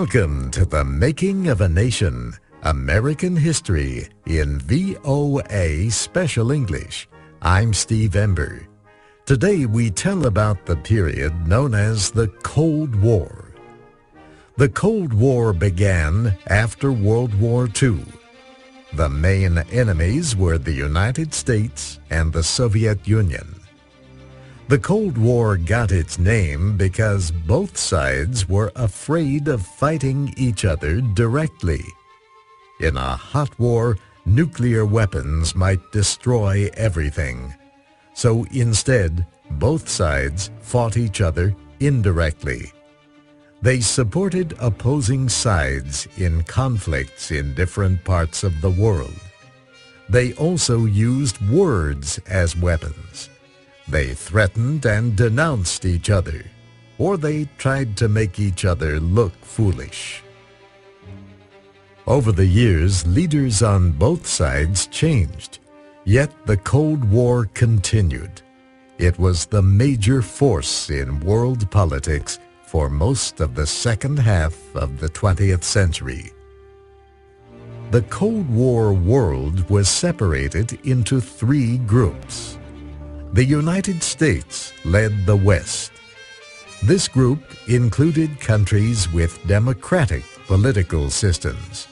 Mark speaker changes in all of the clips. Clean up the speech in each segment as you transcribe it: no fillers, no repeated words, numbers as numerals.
Speaker 1: Welcome to the Making of a Nation, American History in VOA Special English. I'm Steve Ember. Today we tell about the period known as the Cold War. The Cold War began after World War II. The main enemies were the United States and the Soviet Union. The Cold War got its name because both sides were afraid of fighting each other directly. In a hot war, nuclear weapons might destroy everything. So instead, both sides fought each other indirectly. They supported opposing sides in conflicts in different parts of the world. They also used words as weapons. They threatened and denounced each other, or they tried to make each other look foolish. Over the years, leaders on both sides changed, yet the Cold War continued. It was the major force in world politics for most of the second half of the 20th century. The Cold War world was separated into three groups. The United States led the West. This group included countries with democratic political systems.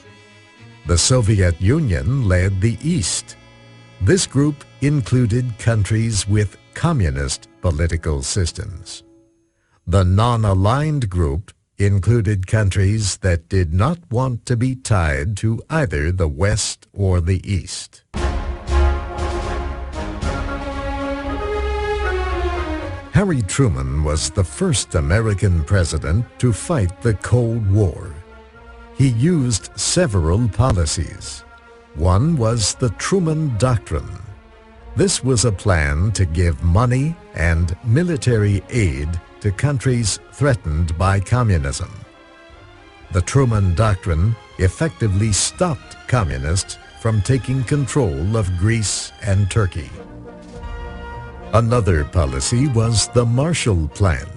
Speaker 1: The Soviet Union led the East. This group included countries with communist political systems. The non-aligned group included countries that did not want to be tied to either the West or the East. Harry Truman was the first American president to fight the Cold War. He used several policies. One was the Truman Doctrine. This was a plan to give money and military aid to countries threatened by communism. The Truman Doctrine effectively stopped communists from taking control of Greece and Turkey. Another policy was the Marshall Plan.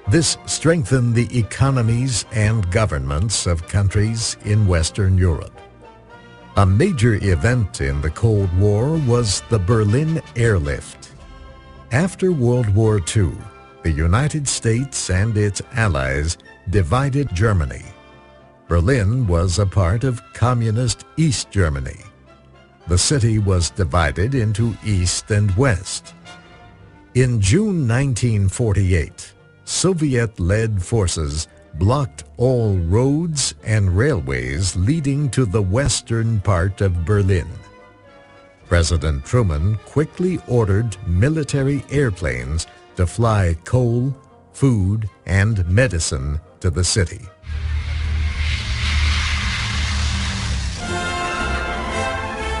Speaker 1: This strengthened the economies and governments of countries in Western Europe. A major event in the Cold War was the Berlin Airlift. After World War II, the United States and its allies divided Germany. Berlin was a part of communist East Germany. The city was divided into East and West. In June 1948, Soviet-led forces blocked all roads and railways leading to the western part of Berlin. President Truman quickly ordered military airplanes to fly coal, food, and medicine to the city.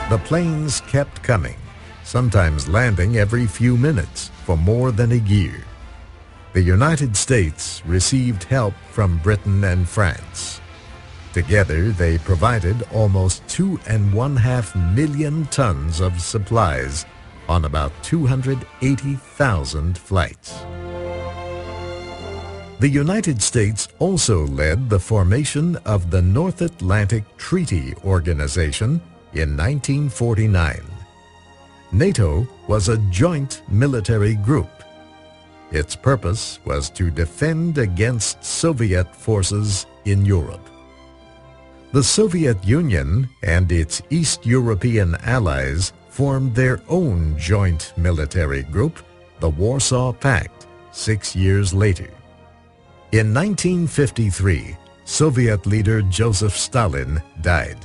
Speaker 1: The planes kept coming, sometimes landing every few minutes for more than a year. The United States received help from Britain and France. Together, they provided almost 2.5 million tons of supplies on about 280,000 flights. The United States also led the formation of the North Atlantic Treaty Organization in 1949. NATO was a joint military group. Its purpose was to defend against Soviet forces in Europe. The Soviet Union and its East European allies formed their own joint military group, the Warsaw Pact, 6 years later. In 1953, Soviet leader Joseph Stalin died.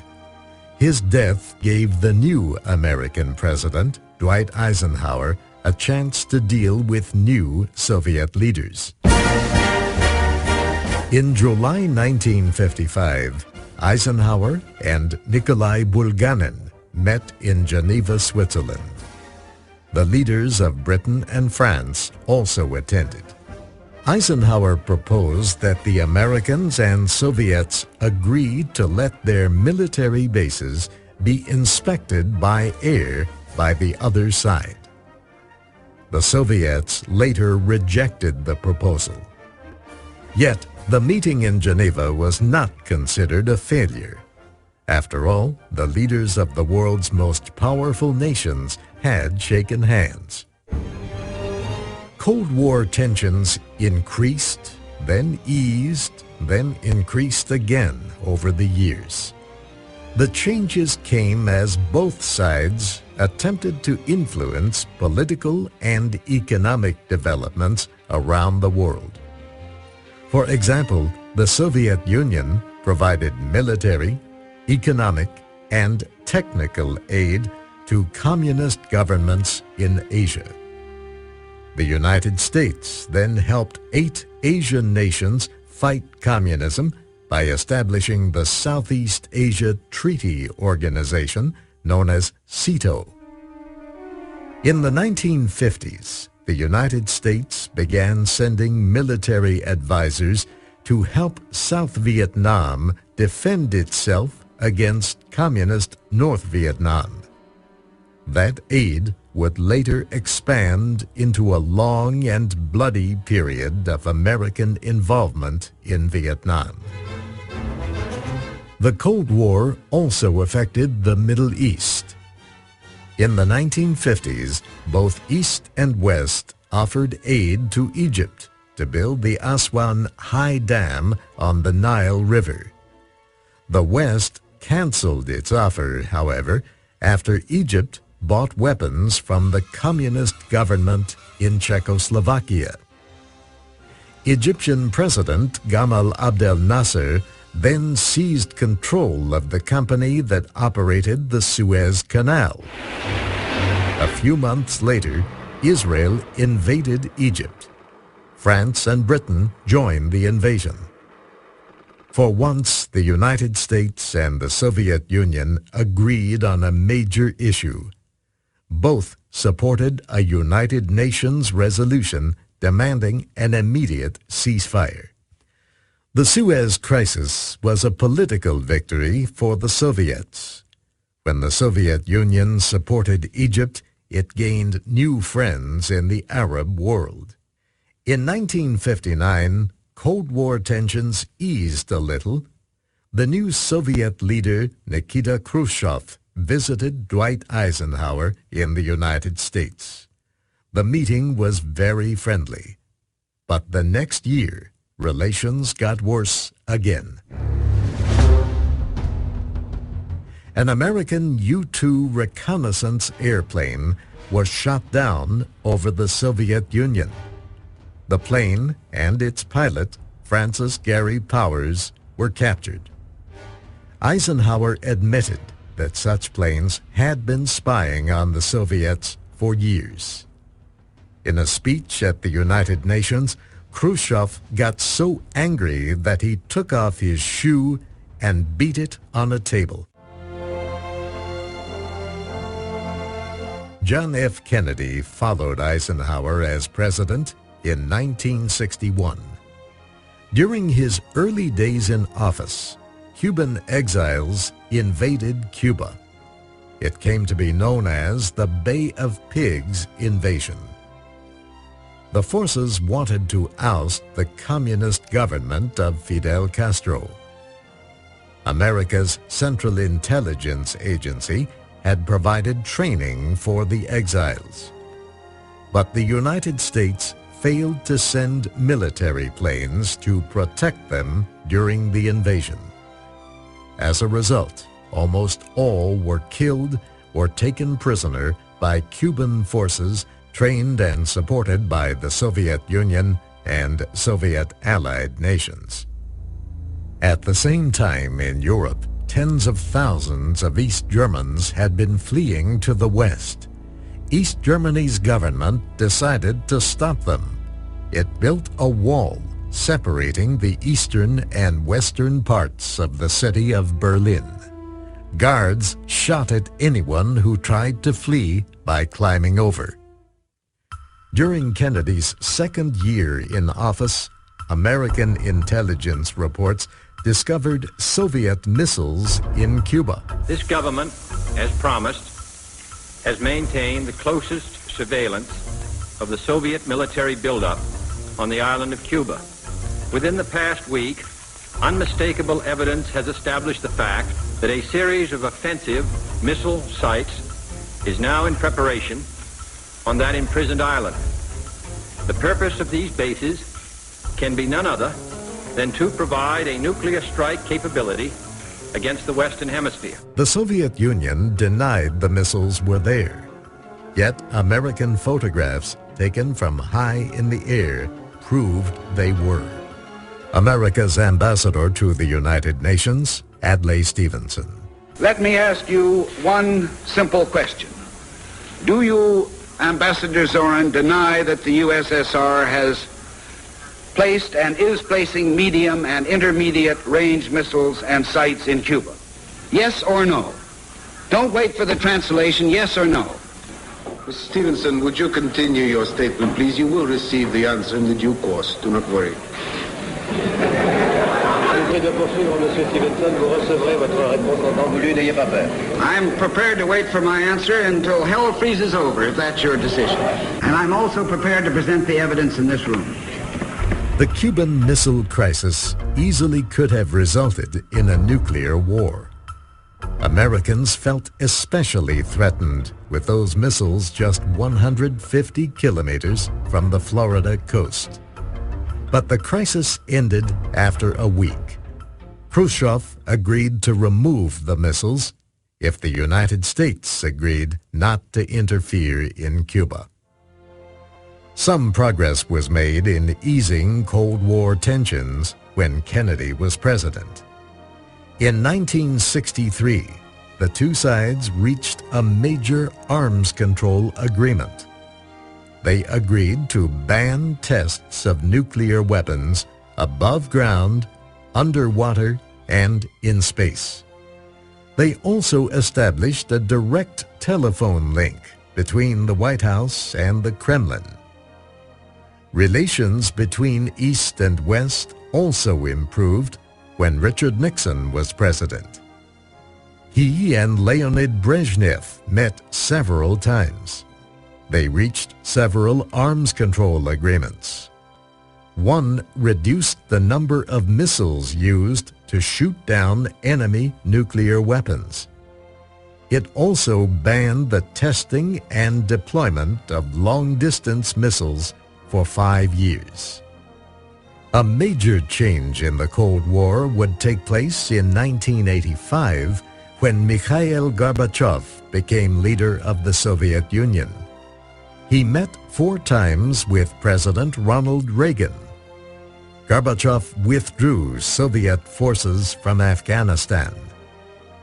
Speaker 1: His death gave the new American president, Dwight Eisenhower, a chance to deal with new Soviet leaders. In July 1955, Eisenhower and Nikolai Bulganin met in Geneva, Switzerland. The leaders of Britain and France also attended. Eisenhower proposed that the Americans and Soviets agreed to let their military bases be inspected by air by the other side. The Soviets later rejected the proposal. Yet The meeting in Geneva was not considered a failure. After all, the leaders of the world's most powerful nations had shaken hands. Cold War tensions increased, then eased, then increased again over the years. The changes came as both sides attempted to influence political and economic developments around the world. For example, the Soviet Union provided military, economic, and technical aid to communist governments in Asia. The United States then helped 8 Asian nations fight communism by establishing the Southeast Asia Treaty Organization, known as SEATO. In the 1950s, the United States began sending military advisors to help South Vietnam defend itself against communist North Vietnam. That aid would later expand into a long and bloody period of American involvement in Vietnam. The Cold War also affected the Middle East. In the 1950s, both East and West offered aid to Egypt to build the Aswan High Dam on the Nile River. The West canceled its offer, however, after Egypt bought weapons from the communist government in Czechoslovakia. Egyptian President Gamal Abdel Nasser then seized control of the company that operated the Suez Canal. A few months later, Israel invaded Egypt. France and Britain joined the invasion. For once, the United States and the Soviet Union agreed on a major issue. Both supported a United Nations resolution demanding an immediate ceasefire. The Suez Crisis was a political victory for the Soviets. When the Soviet Union supported Egypt, it gained new friends in the Arab world. In 1959, Cold War tensions eased a little. The new Soviet leader, Nikita Khrushchev, visited Dwight Eisenhower in the United States. The meeting was very friendly. But the next year, relations got worse again. An American U-2 reconnaissance airplane was shot down over the Soviet Union. The plane and its pilot, Francis Gary Powers, were captured. Eisenhower admitted that such planes had been spying on the Soviets for years. In a speech at the United Nations, Khrushchev got so angry that he took off his shoe and beat it on a table. John F. Kennedy followed Eisenhower as president in 1961. During his early days in office, Cuban exiles invaded Cuba. It came to be known as the Bay of Pigs invasion. The forces wanted to oust the communist government of Fidel Castro. America's Central Intelligence Agency had provided training for the exiles. But the United States failed to send military planes to protect them during the invasion. As a result, almost all were killed or taken prisoner by Cuban forces trained and supported by the Soviet Union and Soviet allied nations. At the same time in Europe, tens of thousands of East Germans had been fleeing to the West. East Germany's government decided to stop them. It built a wall separating the eastern and western parts of the city of Berlin. Guards shot at anyone who tried to flee by climbing over. During Kennedy's second year in office, American intelligence reports discovered Soviet missiles in Cuba.
Speaker 2: This government, as promised, has maintained the closest surveillance of the Soviet military buildup on the island of Cuba. Within the past week, unmistakable evidence has established the fact that a series of offensive missile sites is now in preparation on that imprisoned island. The purpose of these bases can be none other than to provide a nuclear strike capability against the Western Hemisphere.
Speaker 1: The Soviet Union denied the missiles were there, yet American photographs taken from high in the air proved they were. America's ambassador to the United Nations, Adlai Stevenson.
Speaker 3: Let me ask you one simple question. Do you, Ambassador Zorin, deny that the USSR has placed and is placing medium and intermediate range missiles and sites in Cuba? Yes or no? Don't wait for the translation, yes or no?
Speaker 4: Mr. Stevenson, would you continue your statement, please? You will receive the answer in the due course. Do not worry.
Speaker 3: I'm prepared to wait for my answer until hell freezes over, if that's your decision. And I'm also prepared to present the evidence in this room.
Speaker 1: The Cuban Missile Crisis easily could have resulted in a nuclear war. Americans felt especially threatened with those missiles just 150 kilometers from the Florida coast. But the crisis ended after a week. Khrushchev agreed to remove the missiles if the United States agreed not to interfere in Cuba. Some progress was made in easing Cold War tensions when Kennedy was president. In 1963, the two sides reached a major arms control agreement. They agreed to ban tests of nuclear weapons above ground, underwater, and in space. They also established a direct telephone link between the White House and the Kremlin. Relations between East and West also improved when Richard Nixon was president. He and Leonid Brezhnev met several times. They reached several arms control agreements. One reduced the number of missiles used to shoot down enemy nuclear weapons. It also banned the testing and deployment of long-distance missiles for 5 years. A major change in the Cold War would take place in 1985 when Mikhail Gorbachev became leader of the Soviet Union. He met 4 times with President Ronald Reagan. Gorbachev withdrew Soviet forces from Afghanistan,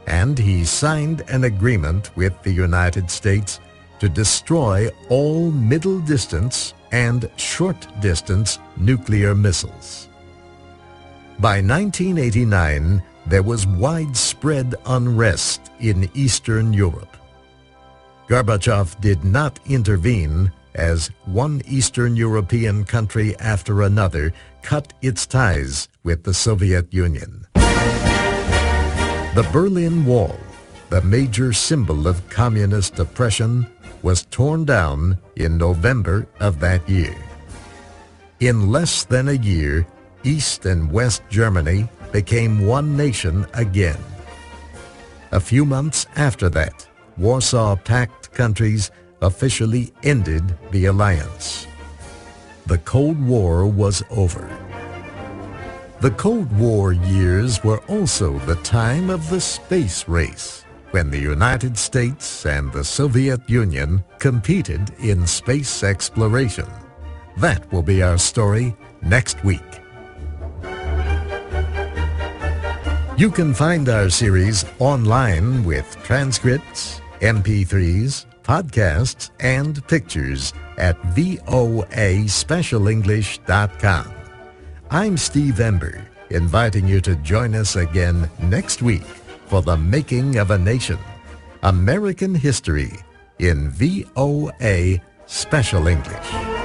Speaker 1: and he signed an agreement with the United States to destroy all middle-distance and short-distance nuclear missiles. By 1989, there was widespread unrest in Eastern Europe. Gorbachev did not intervene as one Eastern European country after another cut its ties with the Soviet Union. The Berlin Wall, the major symbol of communist oppression, was torn down in November of that year. In less than a year, East and West Germany became one nation again. A few months after that, Warsaw Pact countries officially ended the alliance. The Cold War was over. The Cold War years were also the time of the space race, when the United States and the Soviet Union competed in space exploration. That will be our story next week. You can find our series online with transcripts, MP3s, podcasts, and pictures at voaspecialenglish.com. I'm Steve Ember, inviting you to join us again next week for The Making of a Nation, American History in VOA Special English.